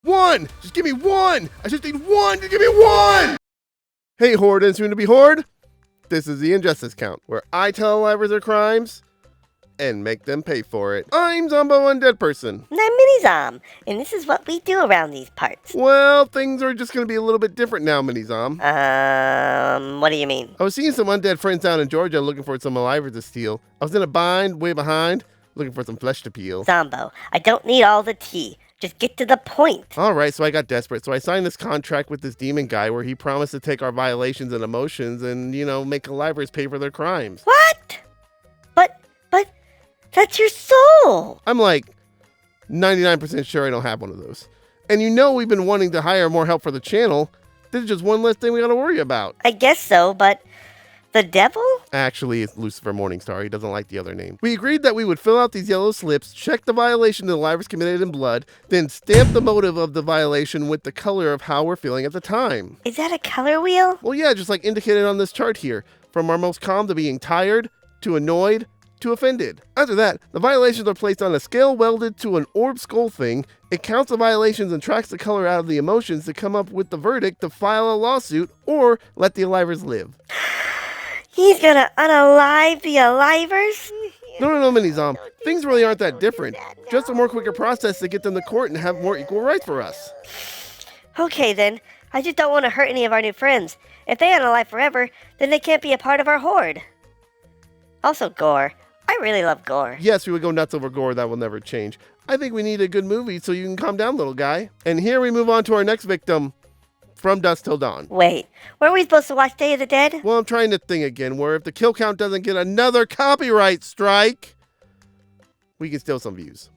One! Just give me one! I just need one! Just give me one! Hey, Horde and soon to be Horde. This is the Injustice Count, where I tell Alivers their crimes and make them pay for it. I'm Zombo Undead Person. And I'm Mini Zom, and this is what we do around these parts. Well, things are just going to be a little bit different now, Mini Zom. What do you mean? I was seeing some undead friends down in Georgia looking for some Alivers to steal. I was in a bind, way behind, looking for some flesh to peel. Zombo, I don't need all the tea. Just get to the point. All right, so I got desperate. So I signed this contract with this demon guy where he promised to take our violations and emotions and, make Alivers pay for their crimes. What? But, that's your soul. I'm like 99% sure I don't have one of those. And we've been wanting to hire more help for the channel. This is just one less thing we got to worry about. I guess so, but the devil? Actually, it's Lucifer Morningstar. He doesn't like the other name. We agreed that we would fill out these yellow slips, check the violation the Alivers committed in blood, then stamp the motive of the violation with the color of how we're feeling at the time. Is that a color wheel? Well, yeah, just like indicated on this chart here. From our most calm to being tired, to annoyed, to offended. After that, the violations are placed on a scale welded to an orb skull thing. It counts the violations and tracks the color out of the emotions to come up with the verdict to file a lawsuit or let the Alivers live. He's gonna unalive the Alivers? No, Mini Zom. Things really aren't that different. Just a more quicker process to get them to court and have more equal rights for us. Okay then, I just don't want to hurt any of our new friends. If they unalive forever, then they can't be a part of our horde. Also gore. I really love gore. Yes, we would go nuts over gore. That will never change. I think we need a good movie so you can calm down, little guy. And here we move on to our next victim, From Dusk Till Dawn. Wait, weren't we supposed to watch Day of the Dead? Well, I'm trying to think again, where if the kill count doesn't get another copyright strike, we can steal some views.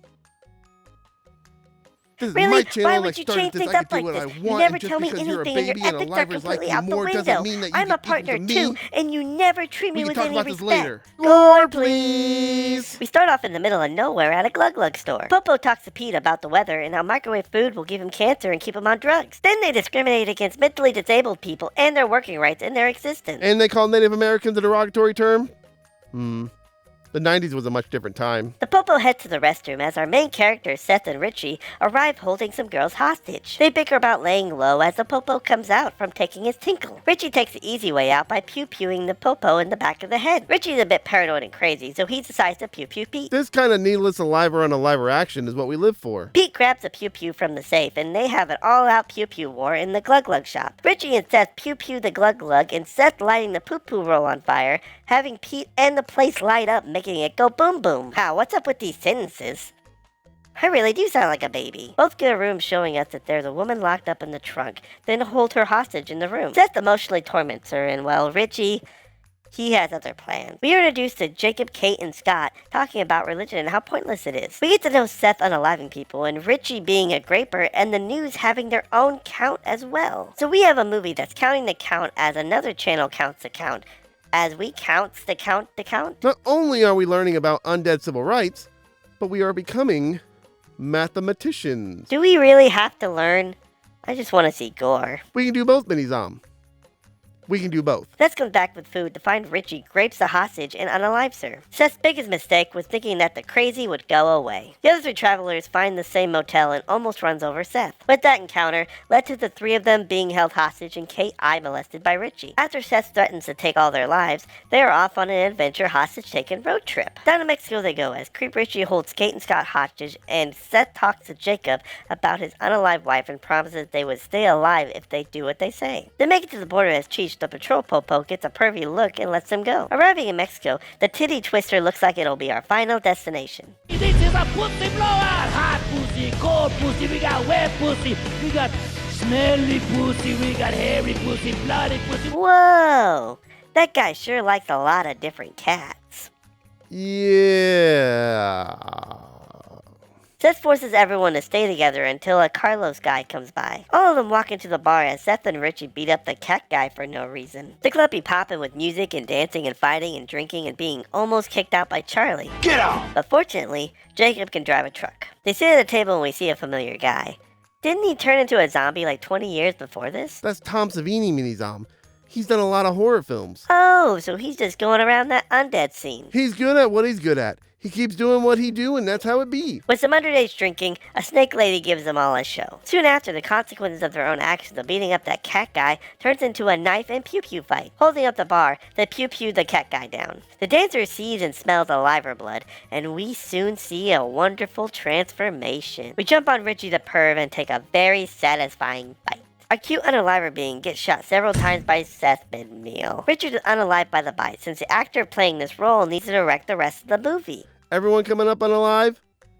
This is Really? my channel. Why and I would you started change this. things I up can do like what this? I You want, never and just tell me because you're a anything and baby your and ethics are Alivers like completely you out the more doesn't window. mean that you I'm get a partner equal to too, me. and you never treat me We with can talk any about this respect. later. Gore, please. We start off in the middle of nowhere at a Glug Glug store. Popo talks to Pete about the weather and how microwave food will give him cancer and keep him on drugs. Then they discriminate against mentally disabled people and their working rights and their existence. And they call Native Americans a derogatory term? The 90s was a much different time. The Popo heads to the restroom as our main characters, Seth and Richie, arrive holding some girls hostage. They bicker about laying low as the Popo comes out from taking his tinkle. Richie takes the easy way out by pew-pewing the Popo in the back of the head. Richie's a bit paranoid and crazy, so he decides to pew-pew Pete. This kind of needless Aliver on Aliver action is what we live for. Pete grabs a pew-pew from the safe, and they have an all-out pew-pew war in the Glug Glug shop. Richie and Seth pew-pew the Glug Glug, and Seth lighting the poo-poo roll on fire, having Pete and the place light up, making it go boom boom. Wow, what's up with these sentences? I really do sound like a baby. Both get a room showing us that there's a woman locked up in the trunk, then hold her hostage in the room. Seth emotionally torments her, and well, Richie, he has other plans. We are introduced to Jacob, Kate, and Scott talking about religion and how pointless it is. We get to know Seth unaliving people, and Richie being a graper, and the news having their own count as well. So we have a movie that's counting the count as another channel counts the count, as we counts the count the count. Not only are we learning about undead civil rights, but we are becoming mathematicians. Do we really have to learn? I just want to see gore. We can do both, Mini Zom. We can do both. Seth comes back with food to find Richie grapes the hostage and unalives her. Seth's biggest mistake was thinking that the crazy would go away. The other three travelers find the same motel and almost runs over Seth. But that encounter led to the three of them being held hostage and Kate eye molested by Richie. After Seth threatens to take all their lives, they are off on an adventure hostage-taking road trip. Down to Mexico they go as Creep Richie holds Kate and Scott hostage, and Seth talks to Jacob about his unalive wife and promises they would stay alive if they do what they say. They make it to the border as Cheech, the patrol Popo, gets a pervy look and lets them go. Arriving in Mexico, the titty twister looks like it'll be our final destination. This is a pussy blowout! Hot pussy, cold pussy, we got wet pussy, we got smelly pussy, we got hairy pussy, bloody pussy. Whoa! That guy sure likes a lot of different cats. Yeah. Seth forces everyone to stay together until a Carlos guy comes by. All of them walk into the bar as Seth and Richie beat up the cat guy for no reason. The club be popping with music and dancing and fighting and drinking and being almost kicked out by Charlie. Get out! But fortunately, Jacob can drive a truck. They sit at a table and we see a familiar guy. Didn't he turn into a zombie like 20 years before this? That's Tom Savini, Mini Zom. He's done a lot of horror films. Oh, so he's just going around that undead scene. He's good at what he's good at. He keeps doing what he do, and that's how it be. With some underage drinking, a snake lady gives them all a show. Soon after, the consequences of their own actions of beating up that cat guy turns into a knife and pew-pew fight. Holding up the bar, they pew-pew the cat guy down. The dancer sees and smells the liver blood, and we soon see a wonderful transformation. We jump on Richie the perv and take a very satisfying bite. Our cute unaliver being gets shot several times by Seth mid-meal. Richard is unalived by the bite, since the actor playing this role needs to direct the rest of the movie. Everyone coming up unalive?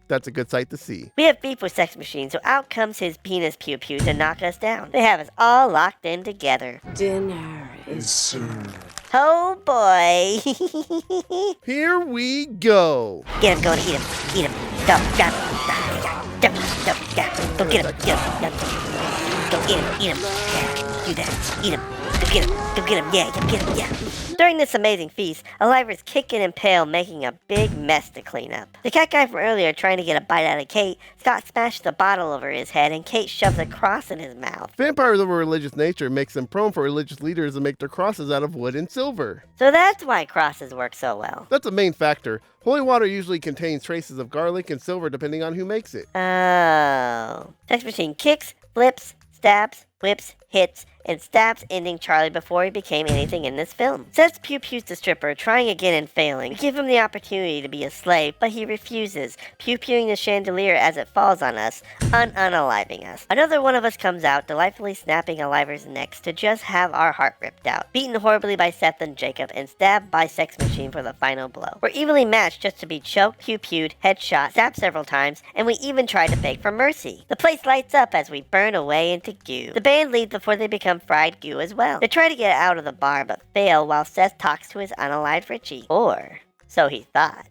That's a good sight to see. We have beef with Sex Machine, so out comes his penis pew-pew to knock us down. They have us all locked in together. Dinner is served. Oh boy. Here we go. Get him, go and eat him. Eat him. Go, grab him. Go get him. Get him. Go eat him. Eat him. Yeah, do that. Eat him. Go get him. Go get him. Yeah, get him. Yeah. During this amazing feast, Aliver's kicking and pail, making a big mess to clean up. The cat guy from earlier trying to get a bite out of Kate, Scott smashed the bottle over his head and Kate shoves a cross in his mouth. Vampires of a religious nature makes them prone for religious leaders to make their crosses out of wood and silver. So that's why crosses work so well. That's a main factor. Holy water usually contains traces of garlic and silver depending on who makes it. Oh. Sex Machine kicks, flips, stabs, whips, hits, and stabs, ending Charlie before he became anything in this film. Seth pew-pews the stripper, trying again and failing. We give him the opportunity to be a slave, but he refuses, pew-pewing the chandelier as it falls on us, unaliving us. Another one of us comes out, delightfully snapping Aliver's necks to just have our heart ripped out. Beaten horribly by Seth and Jacob, and stabbed by Sex Machine for the final blow. We're evenly matched just to be choked, pew-pewed, headshot, stabbed several times, and we even try to beg for mercy. The place lights up as we burn away into goo. The band leaves before they become fried goo as well. They try to get out of the bar but fail while Seth talks to his unalived Richie. Or so he thought.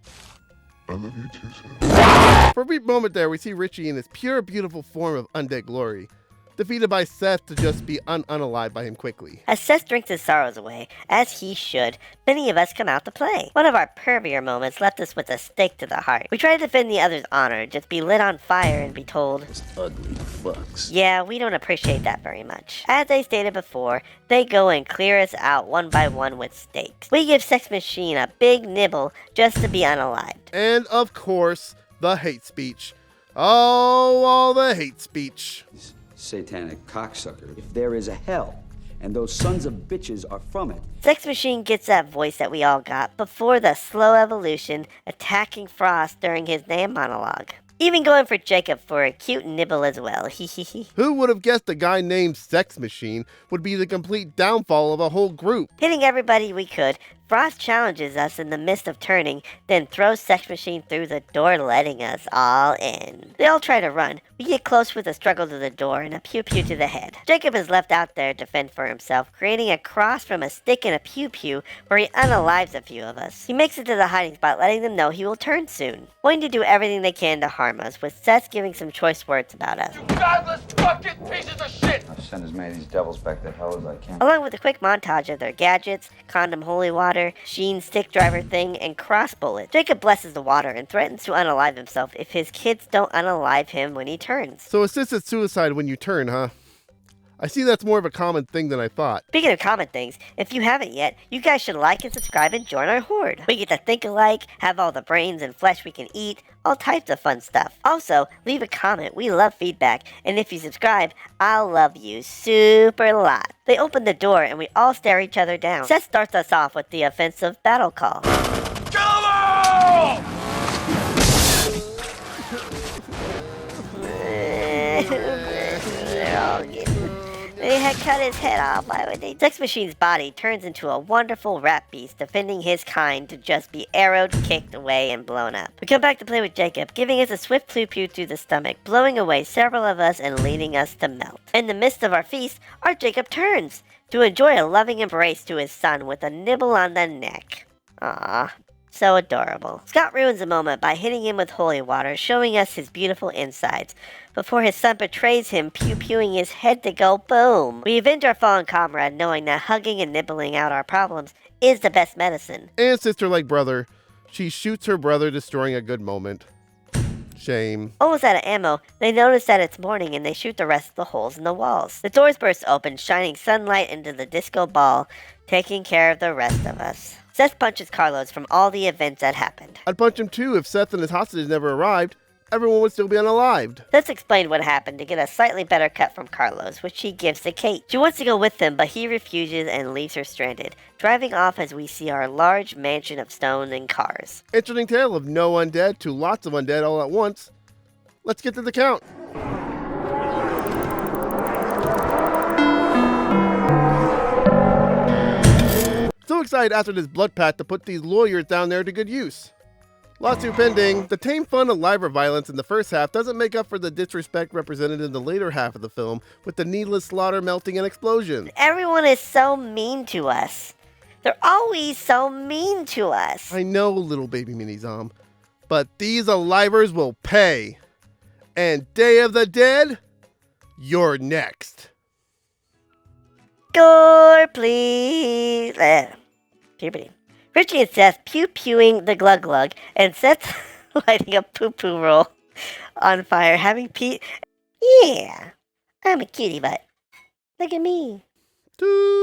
I love you too, Seth. For a brief moment there, we see Richie in his pure, beautiful form of undead glory, defeated by Seth to just be unalived by him quickly. As Seth drinks his sorrows away, as he should, many of us come out to play. One of our pervier moments left us with a stake to the heart. We try to defend the other's honor, just be lit on fire and be told, Those ugly fucks. yeah, we don't appreciate that very much. As I stated before, they go and clear us out one by one with stakes. We give Sex Machine a big nibble just to be unalived. And of course, the hate speech. Oh, all the hate speech. Satanic cocksucker. If there is a hell, and those sons of bitches are from it. Sex Machine gets that voice that we all got before the slow evolution, attacking Frost during his name monologue. Even going for Jacob for a cute nibble as well, hehehe. Who would have guessed a guy named Sex Machine would be the complete downfall of a whole group? Hitting everybody we could, Frost challenges us in the midst of turning, then throws Sex Machine through the door, letting us all in. They all try to run. We get close with a struggle to the door and a pew-pew to the head. Jacob is left out there to fend for himself, creating a cross from a stick and a pew-pew where he unalives a few of us. He makes it to the hiding spot, letting them know he will turn soon, wanting to do everything they can to harm us, with Seth giving some choice words about us. Godless fucking pieces of shit! I'll send as many of these devils back to hell as I can. Along with a quick montage of their gadgets, condom holy water, Sheen stick driver thing, and cross bullets. Jacob blesses the water and threatens to unalive himself if his kids don't unalive him when he turns. So assisted suicide when you turn, huh? I see that's more of a common thing than I thought. Speaking of common things, if you haven't yet, you guys should like and subscribe and join our Horde. We get to think alike, have all the brains and flesh we can eat, all types of fun stuff. Also, leave a comment, we love feedback, and if you subscribe, I'll love you super lot. They open the door and we all stare each other down. Seth starts us off with the offensive battle call. Kill 'em all! They're all getting... They had cut his head off. Why would they? Sex Machine's body turns into a wonderful rat beast, defending his kind to just be arrowed, kicked away, and blown up. We come back to play with Jacob, giving us a swift pew-pew through the stomach, blowing away several of us and leading us to melt. In the midst of our feast, our Jacob turns to enjoy a loving embrace to his son with a nibble on the neck. Aww. So adorable. Scott ruins the moment by hitting him with holy water, showing us his beautiful insides, before his son betrays him, pew-pewing his head to go boom. We avenge our fallen comrade, knowing that hugging and nibbling out our problems is the best medicine. And sister like brother, she shoots her brother, destroying a good moment. Shame. Almost out of ammo, they notice that it's morning and they shoot the rest of the holes in the walls. The doors burst open, shining sunlight into the disco ball, taking care of the rest of us. Seth punches Carlos from all the events that happened. I'd punch him too if Seth and his hostages never arrived. Everyone would still be unalived. Let's explain what happened to get a slightly better cut from Carlos, which she gives to Kate. She wants to go with him, but he refuses and leaves her stranded, driving off as we see our large mansion of stone and cars. Interesting tale of no undead to lots of undead all at once. Let's get to the count. So excited after this blood pact to put these lawyers down there to good use. Lawsuit pending. The tame fun of liver violence in the first half doesn't make up for the disrespect represented in the later half of the film with the needless slaughter, melting, and explosions. Everyone is so mean to us. They're always so mean to us. I know, little baby Mini Zom, but these alivers will pay. And Day of the Dead, you're next. Gore, please. Puberty. Richie and Seth pew-pewing the glug-glug, and Seth lighting a poo-poo roll on fire, having Pete... Yeah, I'm a cutie butt. Look at me. Toot.